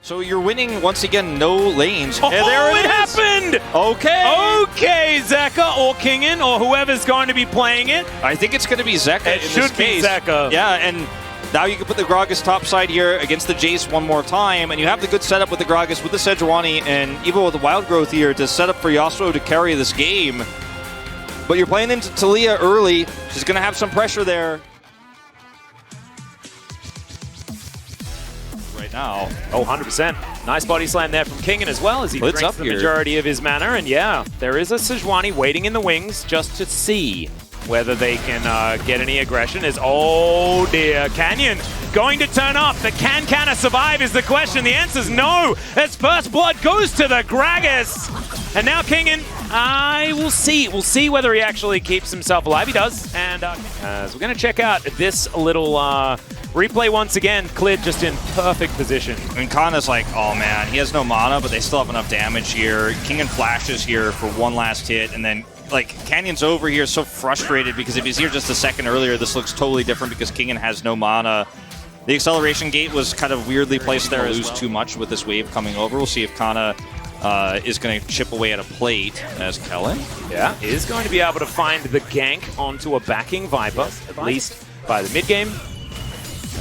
So you're winning once again, no lanes. Oh, and there it happened! Okay, Zeka or Kingen or whoever's going to be playing it. I think it's going to be Zeka It in should this case. be Zeka. Yeah, and now you can put the Gragas topside here against the Jace one more time, and you have the good setup with the Gragas, with the Sejuani, and even with the Wild Growth here to set up for Yasuo to carry this game. But you're playing into Talia early. She's going to have some pressure there. Right now. Oh, 100%. Nice body slam there from Kingen as well as he Blitz drinks up the here. majority of his mana. And yeah, there is a Sejuani waiting in the wings just to see whether they can get any aggression. Oh dear, Canyon going to turn up, but can Canna survive is the question. The answer's no, as first blood goes to the Gragas. And now Kingen, we'll see. We'll see whether he actually keeps himself alive. He does. And so we're going to check out this little replay once again. Clid just in perfect position. And Kana's like, oh man, he has no mana, but they still have enough damage here. Kingen flashes here for one last hit, and then like Canyon's over here so frustrated because if he's here just a second earlier, this looks totally different because Kingen has no mana. The acceleration gate was kind of weirdly placed there. Lose too much with this wave coming over. We'll see if Kana is going to chip away at a plate as Kellen. Yeah, is going to be able to find the gank onto a backing Viper, at least by the mid game.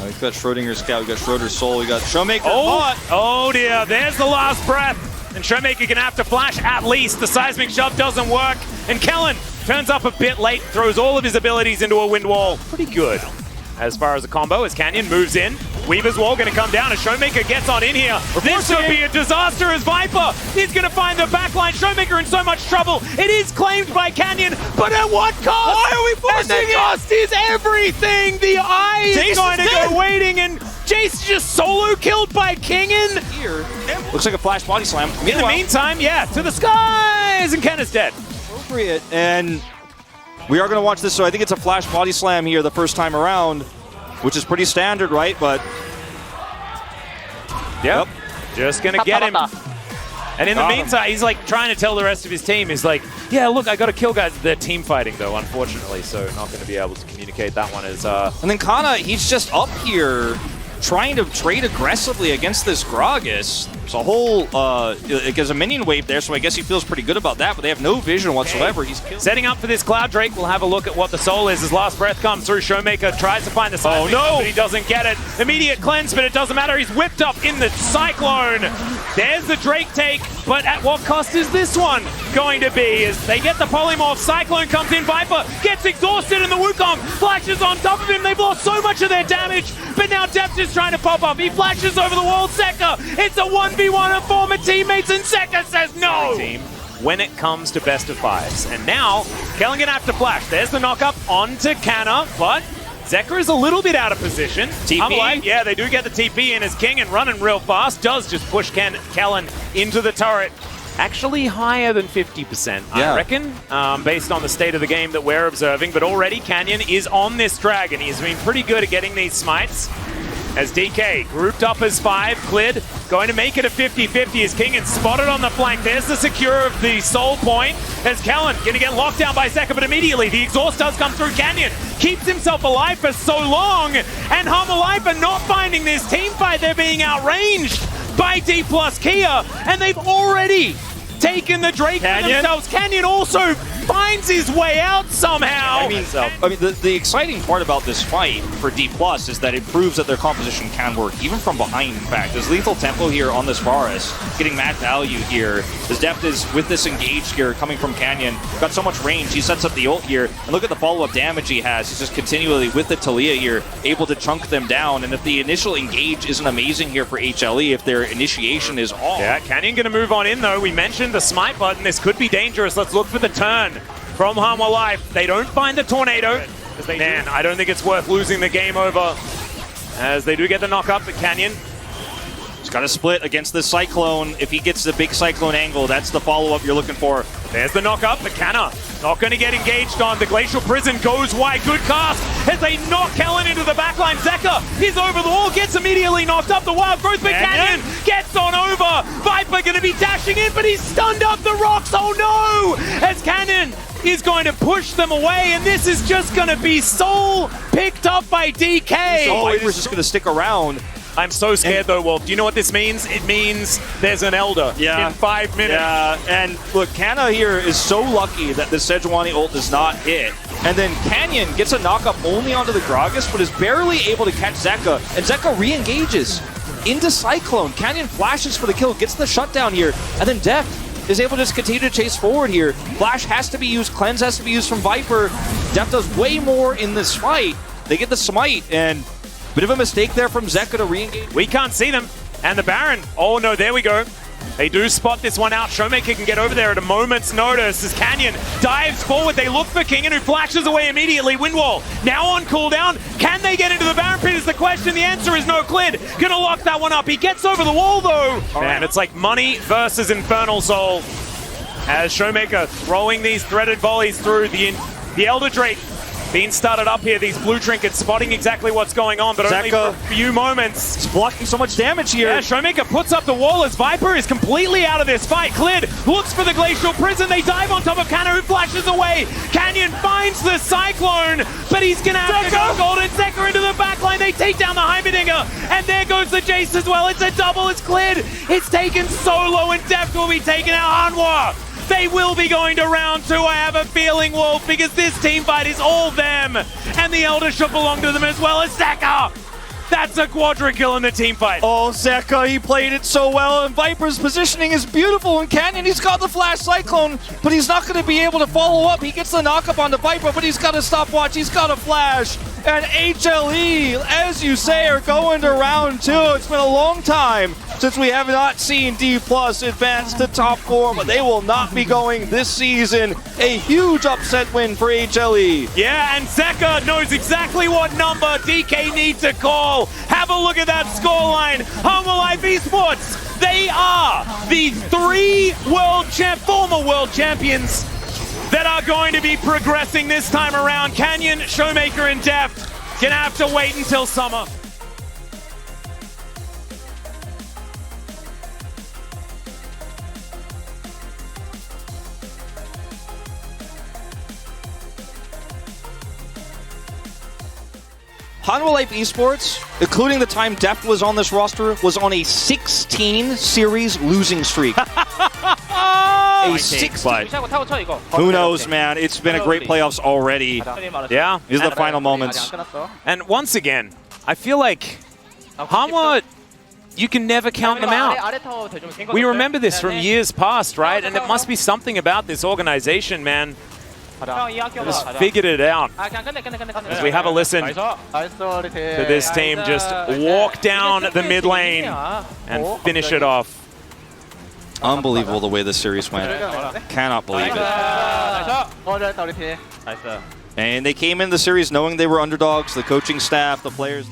We've got Schrodinger's Scout, we've got Schroeder's Soul, we've got Showmaker. Oh dear, there's the last breath. And Showmaker going to have to flash at least. The seismic shove doesn't work. And Kellen turns up a bit late, throws all of his abilities into a wind wall. Pretty good as far as a combo as Canyon moves in. Weaver's wall going to come down as Showmaker gets on in here. This could be a disaster as Viper. He's going to find the backline. Showmaker in so much trouble. It is claimed by Canyon, but at what cost? Why are we forcing it? The cost is everything. The eye is going to go waiting, and Jace just solo killed by Kingen. Here, looks like a flash body slam. In the meantime, yeah, to the skies, and Ken is dead. Appropriate, and we are going to watch this, so I think it's a flash body slam here the first time around, which is pretty standard, right? But yep. Just going to get him. And in the meantime, he's like trying to tell the rest of his team, he's like, yeah, look, I got to kill guys. They're team fighting though, unfortunately, so not going to be able to communicate that one as... And then Kana, he's just up here trying to trade aggressively against this Gragas. There's a whole, there's a minion wave there, so I guess he feels pretty good about that, but they have no vision whatsoever. He's setting up for this Cloud Drake. We'll have a look at what the soul is. His last breath comes through. Showmaker tries to find the seismic, but he doesn't get it. Immediate cleanse, but it doesn't matter. He's whipped up in the Cyclone. There's the Drake take, but at what cost is this one going to be? As they get the polymorph, Cyclone comes in, Viper gets exhausted, and the Wukong flashes on top of him. They've lost so much of their damage, but now Depth is trying to pop up. He flashes over the wall. Zeka, it's a 1v1 of former teammates, and Zeka says no. When it comes to best of fives. And now, Kellen gonna have to flash. There's the knock-up onto Canna, but Zeka is a little bit out of position. TP? Yeah, they do get the TP in as King and running real fast. Does just push Kellen into the turret. Actually higher than 50%, I reckon, based on the state of the game that we're observing. But already Canyon is on this dragon. He's been pretty good at getting these smites. As DK grouped up as 5, Clid going to make it a 50-50 as King is spotted on the flank. There's the secure of the soul point as Kellen going to get locked down by Zeka, but immediately the exhaust does come through. Canyon keeps himself alive for so long, and Alive are not finding this team fight. They're being outranged by D plus Kia, and they've already taken the Drake for themselves. Canyon also finds his way out somehow. I mean the exciting part about this fight for D+ is that it proves that their composition can work, even from behind, in fact. There's lethal tempo here on this Forest, getting mad value here. His Depth is, with this engage here, coming from Canyon, got so much range, he sets up the ult here, and look at the follow-up damage he has. He's just continually, with the Talia here, able to chunk them down, and if the initial engage isn't amazing here for HLE, if their initiation is off. Yeah, Canyon gonna move on in though. We mentioned the smite button. This could be dangerous. Let's look for the turn from Harmor Life. They don't find the tornado. Man, I don't think it's worth losing the game over as they do get the knock up, but Canyon he's got to split against this Cyclone. If he gets the big Cyclone angle, that's the follow-up you're looking for. There's the knock up, but Canna not going to get engaged on. The Glacial Prison goes wide. Good cast as they knock Kellen into the backline. Zeka is over the wall, gets immediately knocked up. The Wild Growth, but Canyon gets on over. Viper going to be dashing in, but he's stunned up the rocks. Oh no! As Canyon is going to push them away, and this is just going to be soul picked up by DK. So Viper's just going to stick around. I'm so scared though, Wolf. Do you know what this means? It means there's an Elder in 5 minutes. Yeah, and look, Kana here is so lucky that the Sejuani ult does not hit. And then Canyon gets a knockup only onto the Gragas, but is barely able to catch Zeka. And Zeka re-engages into Cyclone. Canyon flashes for the kill, gets the shutdown here. And then Deft is able to just continue to chase forward here. Flash has to be used, Cleanse has to be used from Viper. Deft does way more in this fight. They get the smite, and bit of a mistake there from Zeka to re-engage. We can't see them. And the Baron, oh no, there we go. They do spot this one out. Showmaker can get over there at a moment's notice as Canyon dives forward. They look for King, and who flashes away immediately. Windwall now on cooldown. Can they get into the Baron pit is the question. The answer is no. Clid gonna lock that one up. He gets over the wall though. Man, it's like money versus Infernal Soul. As Showmaker throwing these threaded volleys through the Elder Drake. Being started up here, these blue trinkets spotting exactly what's going on, but only for a few moments. It's blocking so much damage here. Yeah, Showmaker puts up the wall as Viper is completely out of this fight. Clid looks for the Glacial Prison. They dive on top of Kana, who flashes away. Canyon finds the Cyclone, but he's going to have to go Golden Zeka into the backline. They take down the Heimerdinger, and there goes the Jace as well. It's a double as Clid. It's taken solo, and Deft will be taking out Hanwha. They will be going to round 2, I have a feeling, Wolf, because this team fight is all them. And the Elder should belong to them as well as Zeka. That's a quadra kill in the team fight. Oh, Zeka, he played it so well, and Viper's positioning is beautiful. And Canyon, he's got the Flash Cyclone, but he's not going to be able to follow up. He gets the knockup on the Viper, but he's got a stopwatch, he's got a Flash. And HLE, as you say, are going to round 2. It's been a long time since we have not seen D+ advance to top 4, but they will not be going this season. A huge upset win for HLE. Yeah, and Zeka knows exactly what number DK needs to call. Have a look at that scoreline. Humble Life Esports, they are the 3 former world champions that are going to be progressing this time around. Canyon, Showmaker, and Deft gonna have to wait until summer. Hanwha Life Esports, including the time Deft was on this roster, was on a 16 series losing streak. A 16. Who knows, man? It's been a great playoffs already. Yeah. These are the final moments. And once again, I feel like Hanwha, you can never count them out. We remember this from years past, right? And it must be something about this organization, man. Just figured it out. As we have a listen to this team just walk down the mid lane and finish it off. Unbelievable the way this series went. Cannot believe it. And they came in the series knowing they were underdogs, the coaching staff, the players.